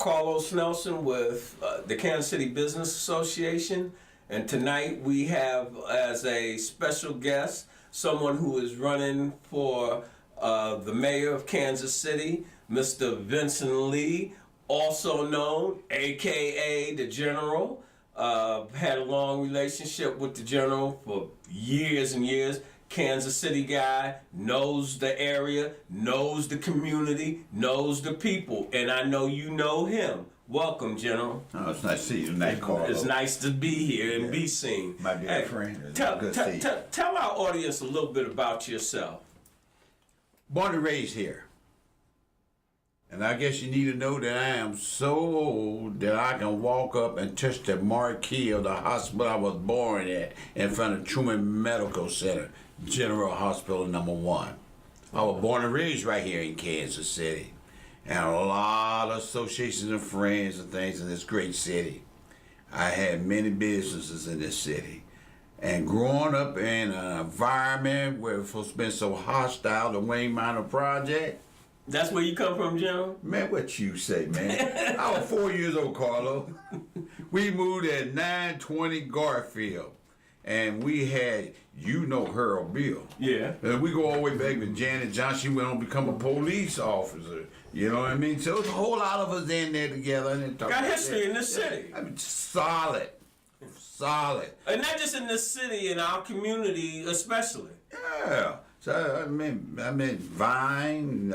Carlos Nelson with the Kansas City Business Association, and tonight we have as a special guest someone who is running for the mayor of Kansas City, Mr. Vincent Lee, also known, aka the General. Had a long relationship with the General for years and years. Kansas City guy, knows the area, knows the community, knows the people, and I know you know him. Welcome, General. Oh, it's nice to see you tonight, Carl. It's nice to be here and be seen. My dear friend. Tell our audience a little bit about yourself. Born and raised here. And I guess you need to know that I am so old that I can walk up and touch the marquee of the hospital I was born at in front of Truman Medical Center, General Hospital number 1. I was born and raised right here in Kansas City. And a lot of associations and friends and things in this great city. I had many businesses in this city. And growing up in an environment where it was been so hostile, the Wayne Minor Project. That's where you come from, General? Man, what you say, man? I was 4 years old, Carlo. We moved at 920 Garfield. And we had, Harold Bill. Yeah. And we go all the way back to Janet Johnson. She went on to become a police officer. You know what I mean? So it's a whole lot of us in there together. And got history in this city. I mean, solid. And not just in this city, in our community especially. Yeah. So I mean Vine,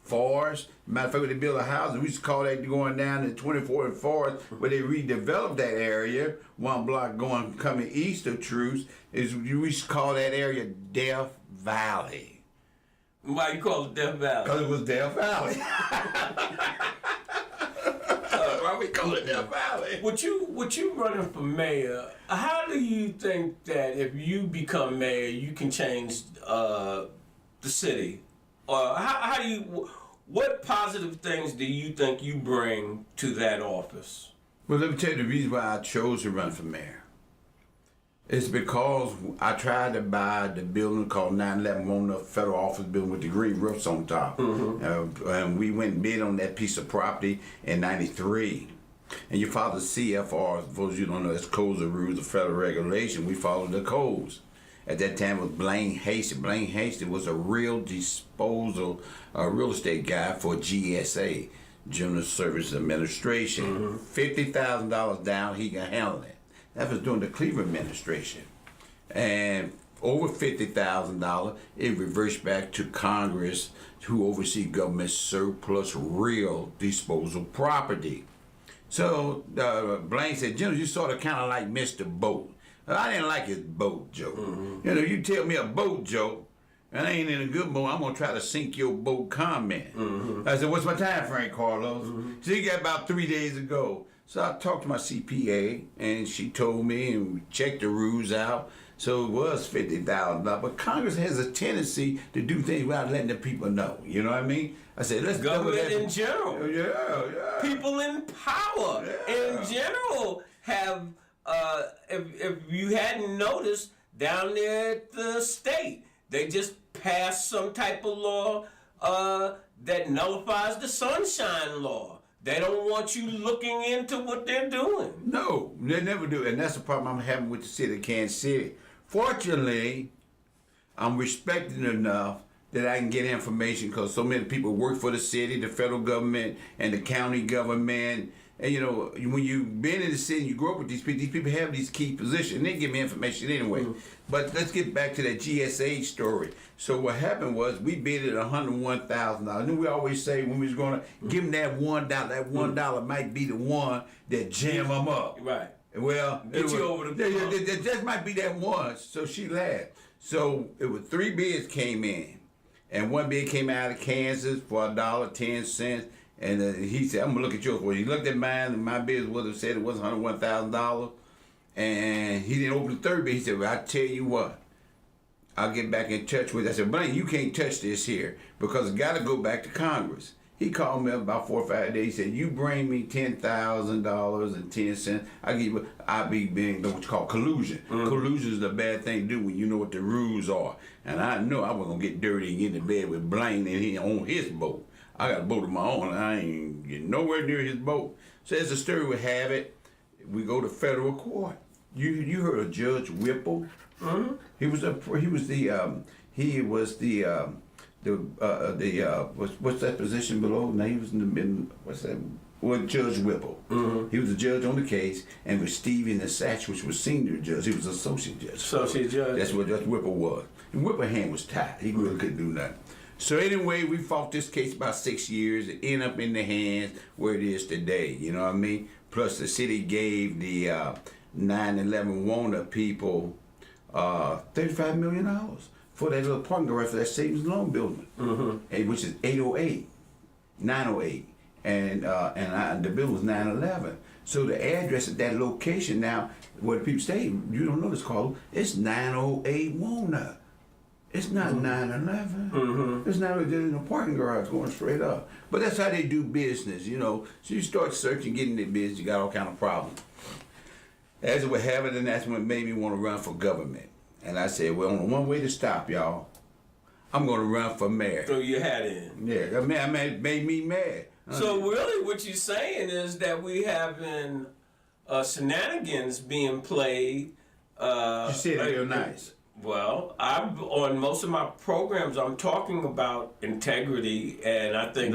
Forest. Matter of fact, when they built a house, we used to call that going down to 24th and Forest, where they redeveloped that area. One block coming east of Truce, we used to call that area Death Valley. Why you call it Death Valley? Because it was Death Valley. Why we call it Death Valley? With you running for mayor, how do you think that if you become mayor, you can change the city? Or how do you? What positive things do you think you bring to that office? Well, let me tell you the reason why I chose to run for mayor. It's because I tried to buy the building called 911, one of the federal office building with the green roofs on top. Mm-hmm. And we went and bid on that piece of property in '93. And you follow the CFR, for those you don't know, that's codes of rules of federal regulation. We followed the codes. At that time it was Blaine Hasty. Blaine Hasty was a real disposal, real estate guy for GSA, General Services Administration. Mm-hmm. $50,000 down, he can handle it. That was during the Cleveland administration. And over $50,000, it reversed back to Congress, who oversee government surplus real disposal property. So Blaine said, General, you sort of kind of like Mr. Boat. I didn't like his boat joke. Mm-hmm. You tell me a boat joke, and I ain't in a good mood, I'm going to try to sink your boat comment. Mm-hmm. I said, what's my time frame, Carlos? Mm-hmm. So he got about 3 days ago. So I talked to my CPA, and she told me, and we checked the rules out. So it was $50,000. But Congress has a tendency to do things without letting the people know. You know what I mean? I said, let's go. Government in general. Yeah. People in power in general have, if you hadn't noticed, down there at the state, they just passed some type of law that nullifies the Sunshine Law. They don't want you looking into what they're doing. No, they never do. And that's the problem I'm having with the city of Kansas City. Fortunately, I'm respected enough that I can get information because so many people work for the city, the federal government, and the county government. And when you've been in the city, you grow up with these people have these key positions. They give me information anyway. Mm-hmm. But let's get back to that GSA story. So what happened was we bid at $101,000. And we always say when we was going to give them that $1, that $1 might be the one that jam them up. Right. Well, get you over the that might be that one. So she laughed. So it was 3 bids came in, and one bid came out of Kansas for $1.10. And he said, I'm going to look at yours. Well, he looked at mine, and my bid would have said it was $101,000. And he didn't open the third bid. He said, well, I tell you what, I'll get back in touch with you. I said, Blaine, you can't touch this here because it's got to go back to Congress. He called me up about 4 or 5 days. He said, you bring me $10,000.10. I'll be being what you call collusion. Mm-hmm. Collusion is a bad thing to do when you know what the rules are. And I know I was going to get dirty and get in bed with Blaine and he on his boat. I got a boat of my own. I ain't getting nowhere near his boat. So as the story would have it, we go to federal court. You heard of Judge Whipple? Mm-hmm. He was what's that position below? Now he was what's that? Well, Judge Whipple. Mm-hmm. He was a judge on the case, and with Stevie and the Satch, which was senior judge, he was associate judge. Associate judge. That's what Judge Whipple was. And Whipple's hand was tied. He really couldn't do nothing. So anyway, we fought this case about 6 years. It ended up in the hands where it is today. You know what I mean? Plus, the city gave the 9/11 Wona people $35 million for that little parking garage for that savings and loan building, which is 808, 908, and the bill was 911. So the address at that location now, where the people stay, you don't know this, Carlos, it's 908 Wona. It's not 911. It's not in a parking garage going straight up. But that's how they do business, you know. So you start searching, getting in business, you got all kind of problems. As it would have it, and that's what made me want to run for government. And I said, well, only one way to stop y'all. I'm going to run for mayor. Throw your hat in. Yeah, that made me mad. So really what you're saying is that we having shenanigans being played. You said it real nice. Well, on most of my programs, I'm talking about integrity, and I think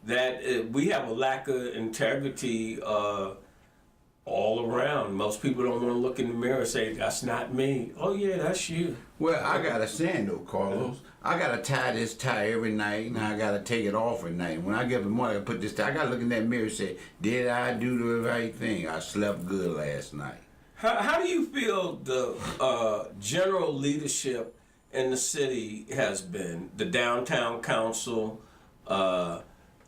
that we have a lack of integrity all around. Most people don't want to look in the mirror and say, that's not me. Oh, yeah, that's you. Well, I got to say, though, Carlos, I got to tie this tie every night, and I got to take it off at night. When I get the money, I put this tie. I got to look in that mirror and say, did I do the right thing? I slept good last night. How do you feel the general leadership in the city has been? The downtown council, the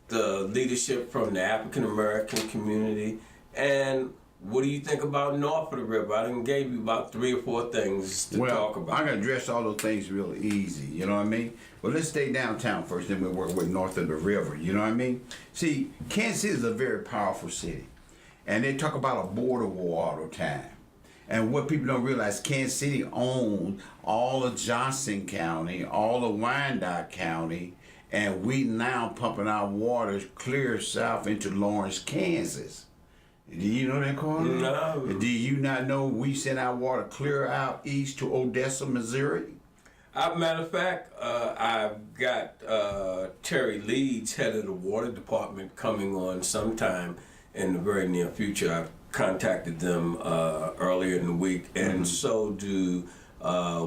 leadership from the African American community, and what do you think about north of the river? I done gave you about 3 or 4 things to talk about. I'm going to address all those things real easy, you know what I mean? Well, let's stay downtown first, then we'll work with north of the river, you know what I mean? See, Kansas City is a very powerful city, and they talk about a border war all the time. And what people don't realize, Kansas City owns all of Johnson County, all of Wyandotte County, and we now pumping our waters clear south into Lawrence, Kansas. Do you know that, Carl? No. Do you not know we send our water clear out east to Odessa, Missouri? Matter of fact, I've got Terry Leeds, head of the water department, coming on sometime in the very near future. I've contacted them earlier in the week, and so do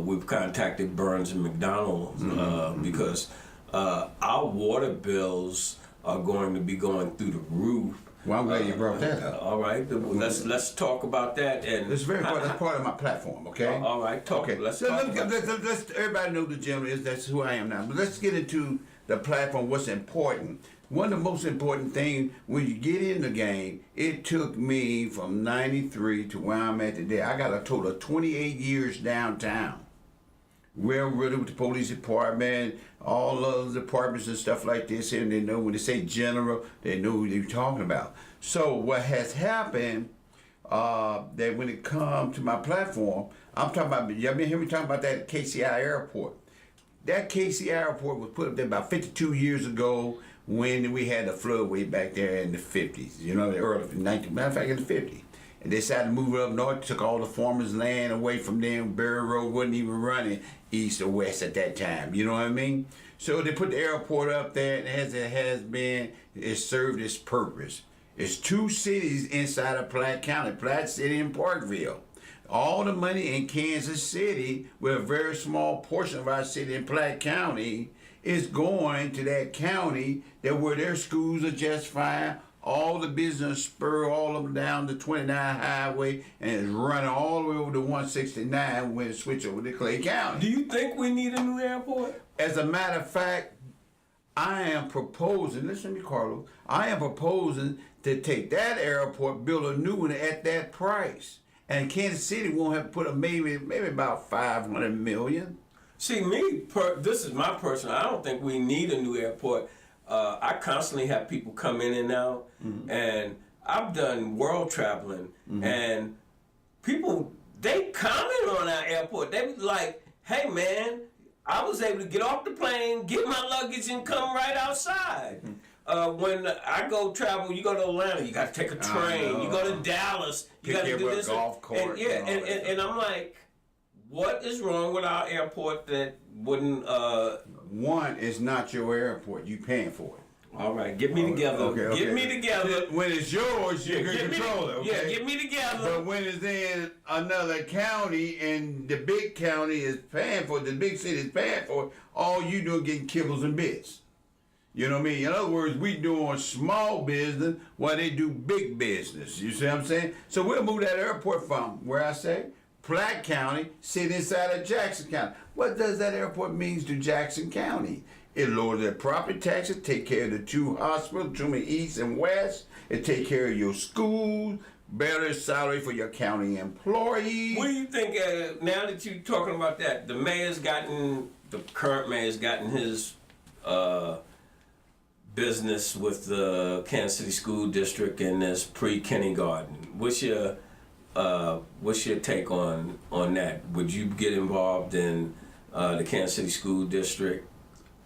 we've contacted Burns and McDonald because our water bills are going to be going through the roof. Well, I'm glad you brought that up. All right, let's talk about that. And it's very important. That's part of my platform. Okay. All right, talk. Okay. Let's everybody know the gentleman is. That's who I am now. But let's get into the platform. What's important? One of the most important things when you get in the game, it took me from '93 to where I'm at today. I got a total of 28 years downtown. Railroaded with the police department, all other departments and stuff like this, and they know when they say general, they know who they're talking about. So what has happened, that when it comes to my platform, I'm talking about, y'all been hearing me talking about that KCI airport. That KCI airport was put up there about 52 years ago when we had the flood way back there in the 50s, you know, the early 19, matter of fact, in the 50s. And they decided to move it up north, took all the farmers' land away from them. Berry Road wasn't even running east or west at that time, you know what I mean? So they put the airport up there, and as it has been, it served its purpose. It's 2 cities inside of Platte County, Platte City and Parkville. All the money in Kansas City, with a very small portion of our city in Platte County, is going to that county that where their schools are just fine. All the business spur all of them down the 29 highway and it's running all the way over to 169 when it switch over to Clay County. Do you think we need a new airport? As a matter of fact, I am proposing, listen to me, Carlos, I am proposing to take that airport, build a new one at that price. And Kansas City won't have to put maybe about $500 million. See, this is my personal, I don't think we need a new airport. I constantly have people come in and out, and I've done world traveling, and people, they comment on our airport. They be like, hey man, I was able to get off the plane, get my luggage, and come right outside. When I go travel, you go to Atlanta, you got to take a train. You go to Dallas, you got to do this. Golf court. And I'm like, what is wrong with our airport that wouldn't? One, it's not your airport. You paying for it. All right, get me together. Okay. Get me together. When it's yours, you can control it. Okay? Yeah, get me together. But when it's in another county and the big county is paying for it, the big city is paying for it, all you do is getting kibbles and bits. You know what I mean? In other words, we doing small business while they do big business. You see what I'm saying? So we'll move that airport from where I say Platte County, sit inside of Jackson County. What does that airport mean to Jackson County? It lowers their property taxes, take care of the 2 hospitals, Truman East and West. It take care of your schools, better salary for your county employees. What do you think, now that you're talking about that, the current mayor's gotten his business with the Kansas City School District and this pre-kindergarten. What's your take on that? Would you get involved in the Kansas City School District?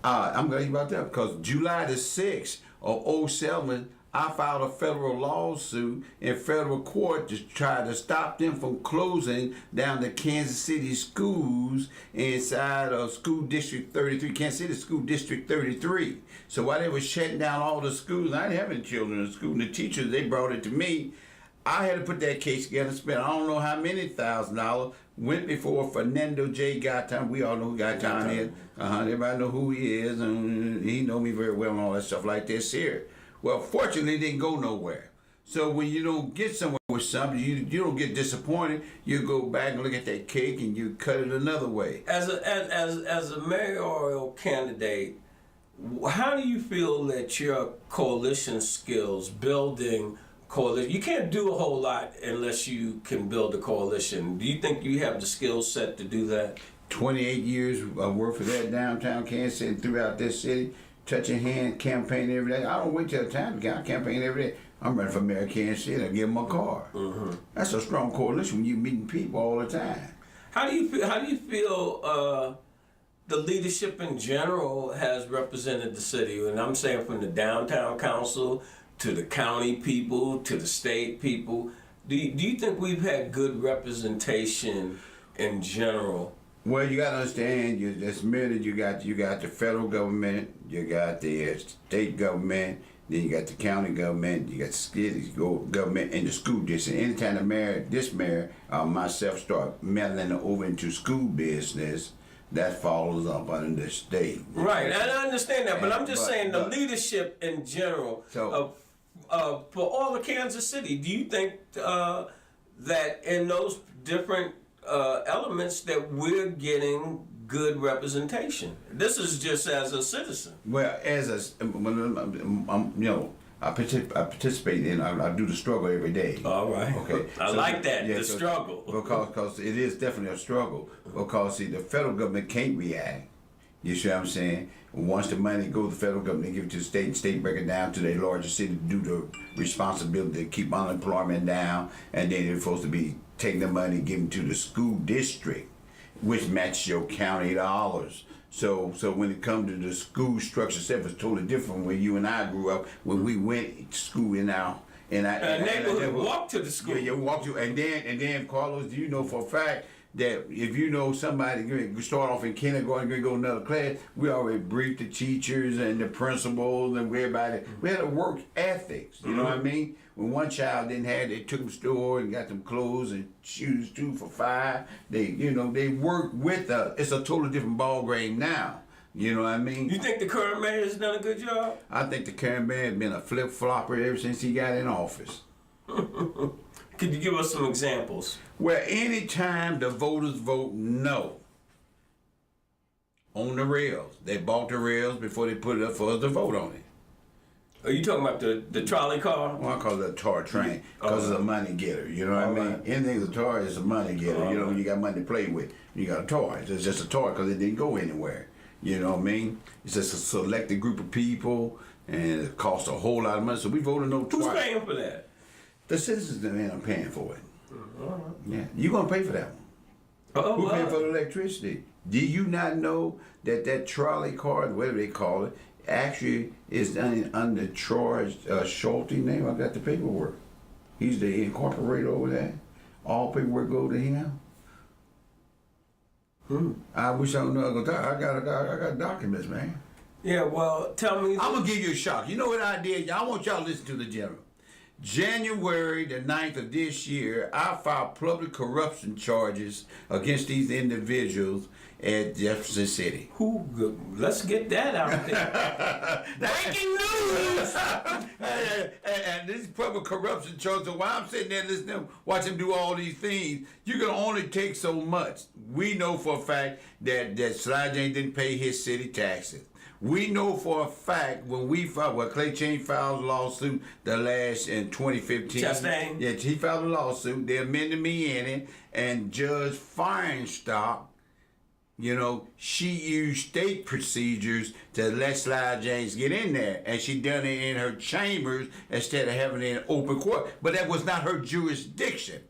I'm glad you about that because July the 6th of 07, I filed a federal lawsuit in federal court to try to stop them from closing down the Kansas City schools inside of School District 33, Kansas City School District 33. So while they were shutting down all the schools, I didn't have any children in school, and the teachers, they brought it to me. I had to put that case together and spend I don't know how many $1,000s. Went before Fernando J. Gatan. We all know who Gatan is. Everybody know who he is, and he know me very well and all that stuff like this here. Well, fortunately, it didn't go nowhere. So when you don't get somewhere with something, you don't get disappointed. You go back and look at that cake and you cut it another way. As a mayoral candidate, how do you feel that your coalition skills, building coalition, you can't do a whole lot unless you can build a coalition. Do you think you have the skill set to do that? 28 years of work for that downtown Kansas City, throughout this city, touching hand, campaign every day. I don't wait till time to campaign every day. I'm running for mayor of Kansas City. I give them a car. Mm-hmm. That's a strong coalition when you're meeting people all the time. How do you feel the leadership in general has represented the city? And I'm saying from the downtown council to the county people, to the state people. Do you think we've had good representation in general? Well, you got to understand, this minute you got the federal government, you got the state government, then you got the county government, you got the city government, and the school district. Anytime this mayor, myself start meddling over into school business, that follows up under the state. Right, and I understand that, but I'm just saying the leadership in general. So, for all of Kansas City, do you think that in those different elements that we're getting good representation? This is just as a citizen. Well, I participate in. I do the struggle every day. All right. Okay. I like that. Yeah, the struggle. Because it is definitely a struggle. Because see, the federal government can't react. You see what I'm saying? Once the money goes to the federal government, they give it to the state, and state break it down to their larger city to do the responsibility to keep unemployment down, and then they're supposed to be taking the money and giving to the school district, which matches your county dollars. So when it comes to the school structure itself, it's totally different when you and I grew up, when we went to school in our neighborhood, walk to the school. Yeah, you walk to, and then Carlos, do you know for a fact that if you know somebody going to start off in kindergarten, going to go to another class, we already briefed the teachers and the principals and everybody. We had a work ethics, you know what I mean? When one child didn't have, they took them to the store and got them clothes and shoes too for $5. They worked with us. It's a totally different ball game now. You know what I mean? You think the current mayor has done a good job? I think the current mayor has been a flip-flopper ever since he got in office. Could you give us some examples? Well, anytime the voters vote no on the rails, they bought the rails before they put it up for us to vote on it. Are you talking about the trolley car? Well, I call it a tar train because it's a money getter. You know what I mean? Right. Anything's a tar is a money getter. When you got money to play with, you got a toy. It's just a toy because it didn't go anywhere. You know what I mean? It's just a selected group of people, and it costs a whole lot of money. So we voted no twice. Who's paying for that? The citizens end up paying for it. Yeah, you're gonna pay for that one. Who paying for the electricity? Do you not know that that trolley car, whatever they call it, actually is done under Troy Schulte name? I got the paperwork. He's the incorporator over there. All paperwork go to him. I wish I knew. I got documents, man. Yeah, well, tell me. I'm gonna give you a shock. You know what I did? I want y'all to listen to the general. January the 9th of this year, I filed public corruption charges against these individuals at Jefferson City. Let's get that out there. Breaking news! and this public corruption charges, while I'm sitting there listening to them, watch them do all these things, you can only take so much. We know for a fact that Sly James didn't pay his city taxes. We know for a fact when we filed, Clay Chain filed a lawsuit in 2015. Chastain? Yeah, he filed a lawsuit. They amended me in it, and Judge Feinstock, she used state procedures to let Sly James get in there, and she done it in her chambers instead of having it in open court. But that was not her jurisdiction.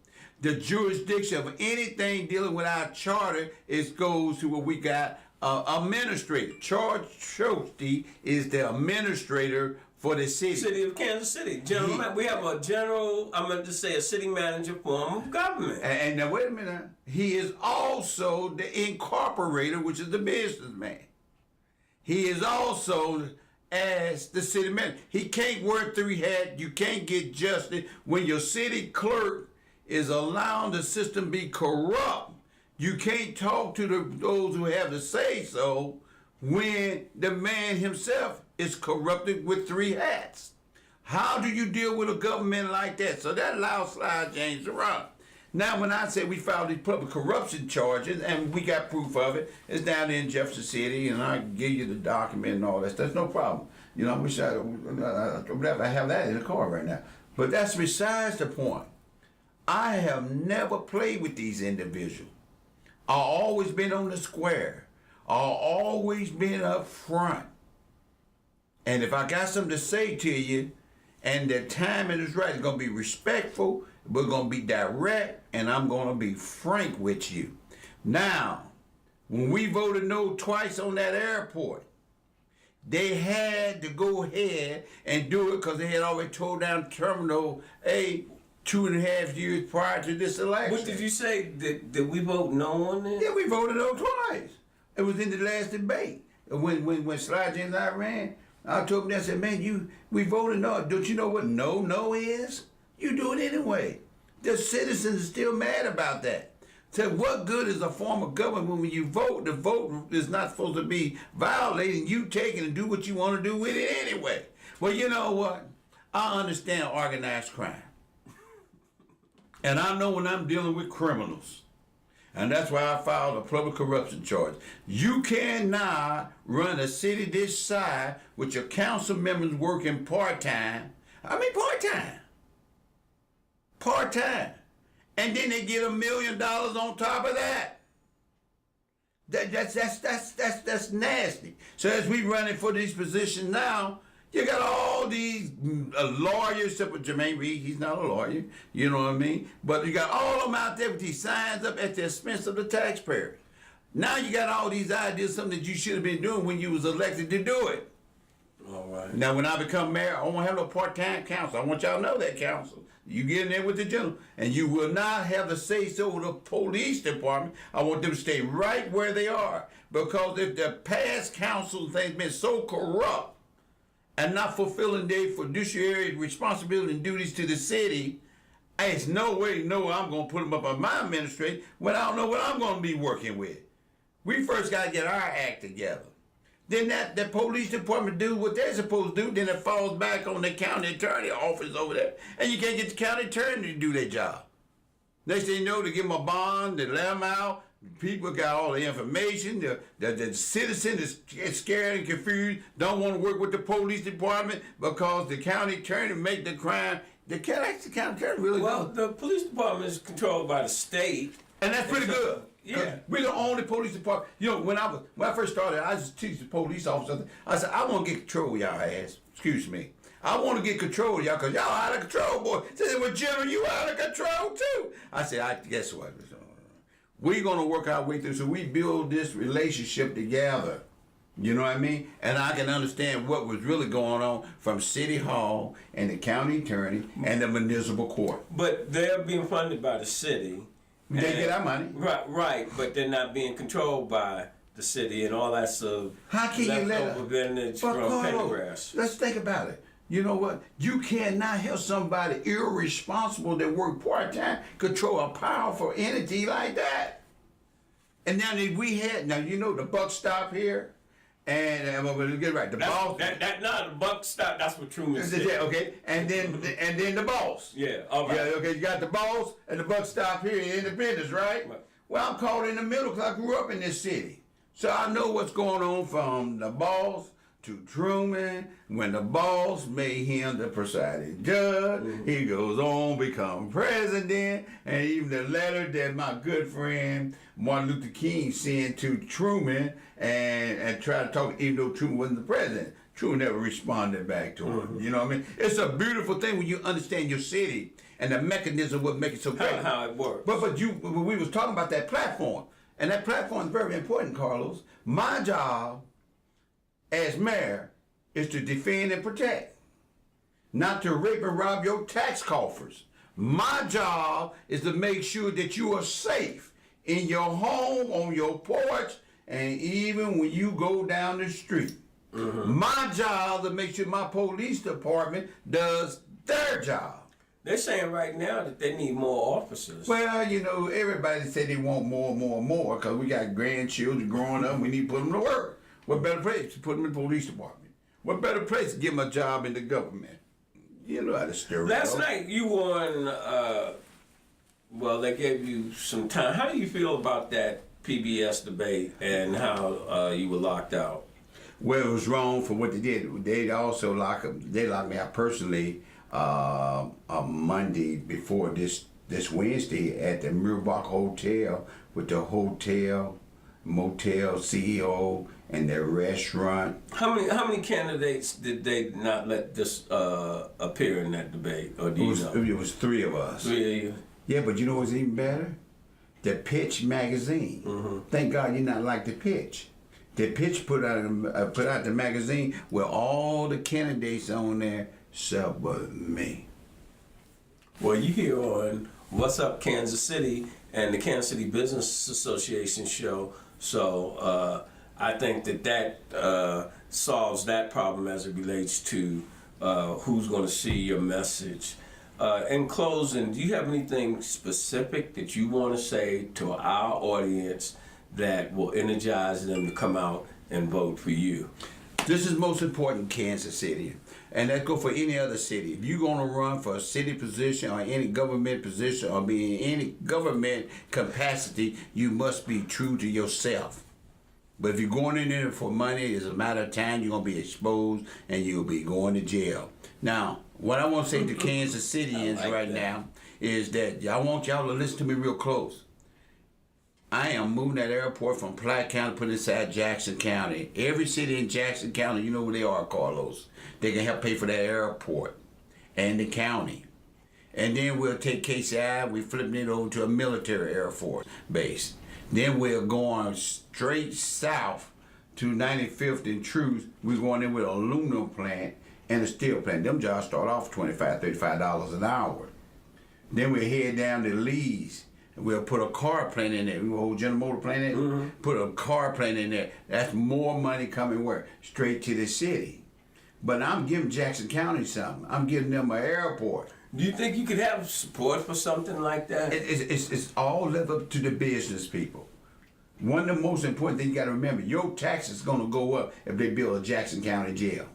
The jurisdiction of anything dealing with our charter goes to what we got. Administrator. Charles Schulte is the administrator for the city. City of Kansas City. We have a a city manager form of government. And now wait a minute. He is also the incorporator, which is the businessman. He is also as the city manager. He can't wear three hats. You can't get justice when your city clerk is allowing the system to be corrupt. You can't talk to those who have the say so when the man himself is corrupted with three hats. How do you deal with a government like that? So that allows Sly James to run. Now, when I say we filed these public corruption charges and we got proof of it, it's down there in Jefferson City, and I give you the document and all that stuff. That's no problem. I wish I have that in the car right now. But that's besides the point. I have never played with these individuals. I've always been on the square. I've always been up front. And if I got something to say to you, and the timing is right, it's going to be respectful, we're going to be direct, and I'm going to be frank with you. Now, when we voted no twice on that airport, they had to go ahead and do it because they had already tore down Terminal A 2.5 years prior to this election. What did you say? Did we vote no on this? Yeah, we voted no twice. It was in the last debate. When Sly James and I ran, I told him that, I said, man, we voted no. Don't you know what no is? You do it anyway. The citizens are still mad about that. So what good is a form of government when you vote? The vote is not supposed to be violating. You take it and do what you want to do with it anyway. Well, you know what? I understand organized crime. And I know when I'm dealing with criminals. And that's why I filed a public corruption charge. You cannot run a city this size with your council members working part-time. Part-time. And then they get $1 million on top of that. That's nasty. So as we running for these positions now, you got all these lawyers, except for Jermaine Reed, he's not a lawyer, you know what I mean? But you got all of them out there with these signs up at the expense of the taxpayers. Now you got all these ideas, something that you should have been doing when you was elected to do it. All right. Now when I become mayor, I won't have no part-time council. I want y'all to know that, council. You get in there with the general, and you will not have the say-so with the police department. I want them to stay right where they are. Because if the past council has been so corrupt, and not fulfilling their fiduciary responsibility and duties to the city, there's no way, I'm going to put them up on my administration when I don't know what I'm going to be working with. We first got to get our act together. Then the police department do what they're supposed to do, then it falls back on the county attorney office over there, and you can't get the county attorney to do their job. Next thing you know, they give them a bond, they let them out. People got all the information. The citizen is scared and confused, don't want to work with the police department because the county attorney make the crime. The county attorney really don't. The police department is controlled by the state. And that's pretty good. Yeah. We're the only police department. When I first started, I just teach the police officers. I said, I want to get control of y'all ass. Excuse me. I want to get control of y'all because y'all out of control, boy. They said, well, General, you out of control too. I said, guess what? We're gonna work our way through. So we build this relationship together. You know what I mean? And I can understand what was really going on from City Hall and the county attorney and the municipal court. But they're being funded by the city. They get our money. Right, but they're not being controlled by the city and all that stuff. How can you let leftover vintage from petty grass? Let's think about it. You know what? You cannot help somebody irresponsible that work part-time control a powerful entity like that. And now that we had, now you know the buck stop here. And let's get it right. The boss. That not a buck stop. That's what Truman said. Okay, and then the boss. Yeah. All right. Yeah. Okay. You got the boss and the buck stop here in Independence, right? Well, I'm caught in the middle because I grew up in this city, so I know what's going on from the boss to Truman. When the boss made him the presiding judge, he goes on become president, and even the letter that my good friend Martin Luther King sent to Truman and tried to talk, even though Truman wasn't the president. Truman never responded back to him. You know what I mean? It's a beautiful thing when you understand your city and the mechanism what makes it so great. How it works. But we was talking about that platform, and that platform is very important, Carlos. My job as mayor is to defend and protect, not to rape and rob your tax coffers. My job is to make sure that you are safe in your home, on your porch, and even when you go down the street. My job to make sure my police department does their job. They're saying right now that they need more officers. Well, you know, everybody say they want more, because we got grandchildren growing up. We need to put them to work. What better place to put them in the police department? What better place to give them a job in the government? You know how to stir it Last up. night you won, well, they gave you some time. How do you feel about that PBS debate and how you were locked out? Well, it was wrong for what they did. They also locked me out personally on Monday before this Wednesday at the Mirbach Hotel with the hotel, motel CEO and the restaurant. How many candidates did they not let this appear in that debate? Or do you know? It was three of us. Three of you? Yeah, but you know what's even better? The Pitch magazine. Thank God you're not like the Pitch. The Pitch put out the magazine with all the candidates on there, except but me. Well, you here on What's Up Kansas City and the Kansas City Business Association show, so I think that solves that problem as it relates to who's going to see your message. In closing, do you have anything specific that you want to say to our audience that will energize them to come out and vote for you? This is most important in Kansas City, and that go for any other city. If you're going to run for a city position or any government position or be in any government capacity, you must be true to yourself. But if you're going in there for money, it's a matter of time, you're going to be exposed and you'll be going to jail. Now, what I want to say to Kansas Cityans right now is that I want y'all to listen to me real close. I am moving that airport from Platte County, put it inside Jackson County. Every city in Jackson County, you know who they are, Carlos. They can help pay for that airport and the county. And then we'll take KCI, we're flipping it over to a military Air Force base. Then we're going straight south to 95th and Truth. We're going in with an aluminum plant and a steel plant. Them jobs start off $25, $35 an hour. Then we head down to Lee's. We'll put a car plant in there. We will hold General Motor plant in there. Put a car plant in there. That's more money coming where? Straight to the city. But I'm giving Jackson County something. I'm giving them an airport. Do you think you could have support for something like that? It's all left up to the business people. One of the most important things you got to remember, your taxes going to go up if they build a Jackson County jail.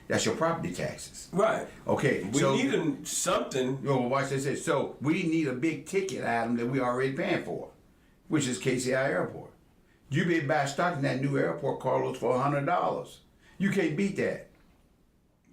That's your property taxes. Right. Okay. We need something. Watch this. So we need a big ticket item that we already paying for, which is KCI Airport. You be buy stock in that new airport, Carlos, for $100. You can't beat that.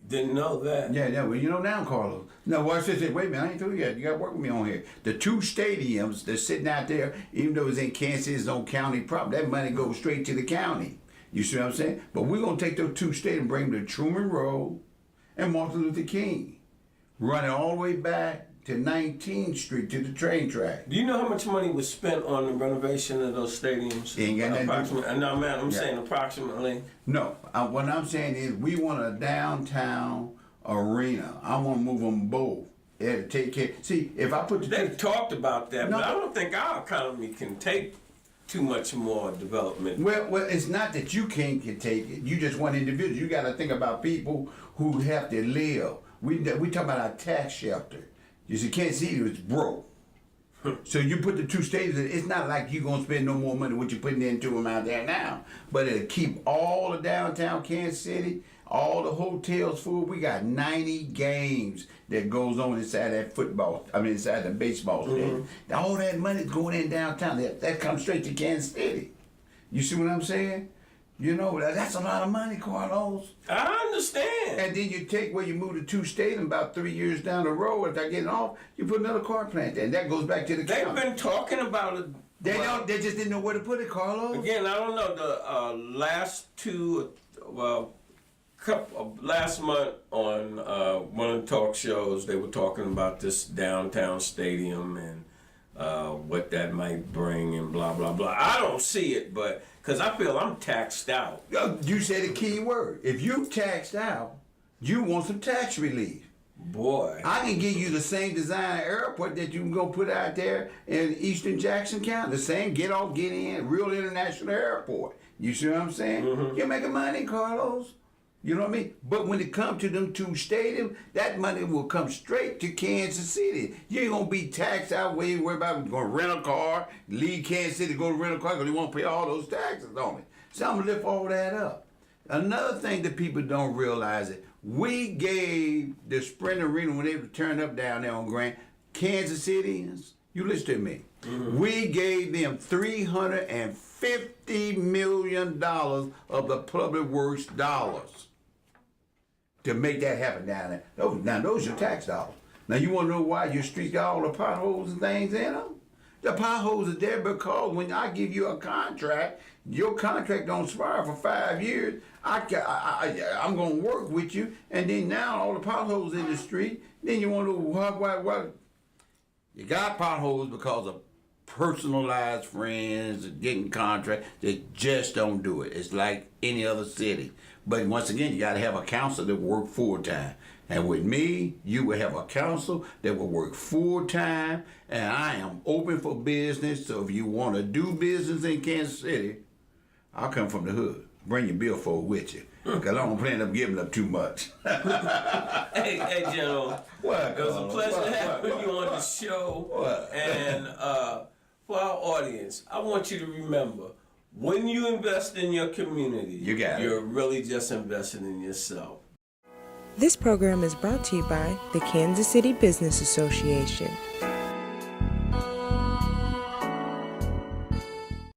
Didn't know that. Yeah, well, you know now, Carlos. Now, watch this. Wait a minute, I ain't through yet. You got to work with me on here. The two stadiums that's sitting out there, even though it's in Kansas, it's on county property, that money goes straight to the county. You see what I'm saying? But we're going to take those two stadiums and bring them to Truman Road and Martin Luther King. running all the way back to 19th Street to the train track. Do you know how much money was spent on the renovation of those stadiums? Ain't got nothing to do with it. No, man, I'm saying approximately. No, what I'm saying is we want a downtown arena. I want to move them both. Yeah, to take care. See, if I put the They've talked about that, No. but I don't think our economy can take too much more development. Well, it's not that you can take it. You just one individual. You got to think about people who have to live. We talk about our tax shelter. You see, Kansas City was broke. So you put the two stadiums, it's not like you're going to spend no more money what you're putting into them out there now. But it'll keep all the downtown Kansas City, all the hotels full. We got 90 games that goes on inside that inside the baseball stadium. All that money's going in downtown. That comes straight to Kansas City. You see what I'm saying? You know, that's a lot of money, Carlos. I understand. And then you take where you move the two stadiums about 3 years down the road, if I get it off, you put another car plant there. And that goes back to the They've county. been talking about it. They just didn't know where to put it, Carlos. Again, I don't know. The last month on one of the talk shows, they were talking about this downtown stadium and what that might bring and blah, blah, blah. I don't see it, but because I feel I'm taxed out. You said a key word. If you taxed out, you want some tax relief. Boy. I can give you the same design airport that you can go put out there in Eastern Jackson County. The same get off, get in, real international airport. You see what I'm saying? You're making money, Carlos. You know what I mean? But when it comes to them two stadiums, that money will come straight to Kansas City. You ain't gonna be taxed out where you worry about going to rent a car, leave Kansas City, go to rent a car because you won't pay all those taxes on it. So I'm gonna lift all that up. Another thing that people don't realize is we gave the Sprint Arena when they turned up down there on Grant, Kansas Cityans, you listen to me. We gave them $350 million of the public works dollars to make that happen down there. Those are your tax dollars. Now you want to know why your street got all the potholes and things in them? The potholes are there because when I give you a contract, your contract don't expire for 5 years. I'm going to work with you, and then now all the potholes in the street. Then you want to know why? You got potholes because of personalized friends getting contracts. They just don't do it. It's like any other city. But once again, you got to have a council that work full time. And with me, you will have a council that will work full time. And I am open for business. So if you want to do business in Kansas City, I'll come from the hood. Bring your billfold with you. Because I don't plan on giving up too much. Hey, General. What? It was a pleasure having you on the show. What? And for our audience, I want you to remember, when you invest in your community, you're really just investing in yourself. This program is brought to you by the Kansas City Business Association.